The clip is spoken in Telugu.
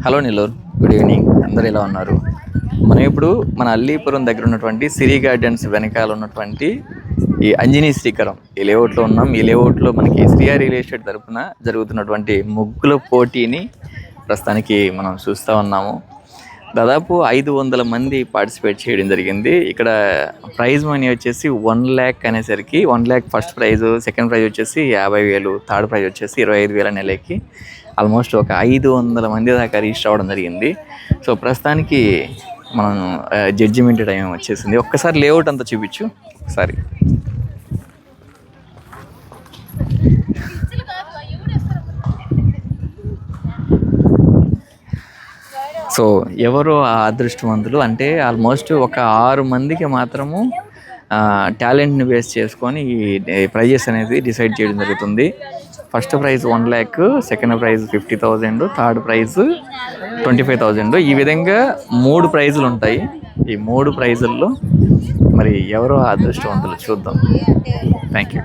Hello Nellore, good evening. అందరు ఎలా ఉన్నారు? మనం ఇప్పుడు మన అల్లీపురం దగ్గర ఉన్నటువంటి సిరి గార్డెన్స్ వెనకాల ఉన్నటువంటి ఈ అంజనీ శ్రీకరం ఈ లేఅవుట్లో ఉన్నాం. ఈ లేఅవుట్లో మనకి శ్రీయా రియల్ ఎస్టేట్ తరపున జరుగుతున్నటువంటి ముగ్గుల పోటీని ప్రస్తుతానికి మనం చూస్తూ ఉన్నాము. దాదాపు 500 మంది పార్టిసిపేట్ చేయడం జరిగింది. ఇక్కడ ప్రైజ్ మనీ వచ్చేసి 1 lakh అనేసరికి 1 lakh first prize, second prize వచ్చేసి 50,000, థర్డ్ ప్రైజ్ వచ్చేసి 25,000 నెలకి ఆల్మోస్ట్ ఒక 500 మంది దాకా రిజిస్టర్ అవ్వడం జరిగింది. సో ప్రస్తుతానికి మనం జడ్జిమెంట్ టైం వచ్చేసింది. ఒక్కసారి లేఅవుట్ అంతా చూపించు ఒకసారి. సో ఎవరో ఆ అదృష్టవంతులు అంటే ఆల్మోస్ట్ ఒక 6 మందికి మాత్రము టాలెంట్ని బేస్ చేసుకొని ఈ ప్రైజెస్ అనేది డిసైడ్ చేయడం జరుగుతుంది. First prize 1 lakh, second prize 50,000, third prize 25,000. ఈ విధంగా 3 ప్రైజులు ఉంటాయి. ఈ 3 ప్రైజుల్లో మరి ఎవరో అదృష్టవంతులు చూద్దాం. Thank you.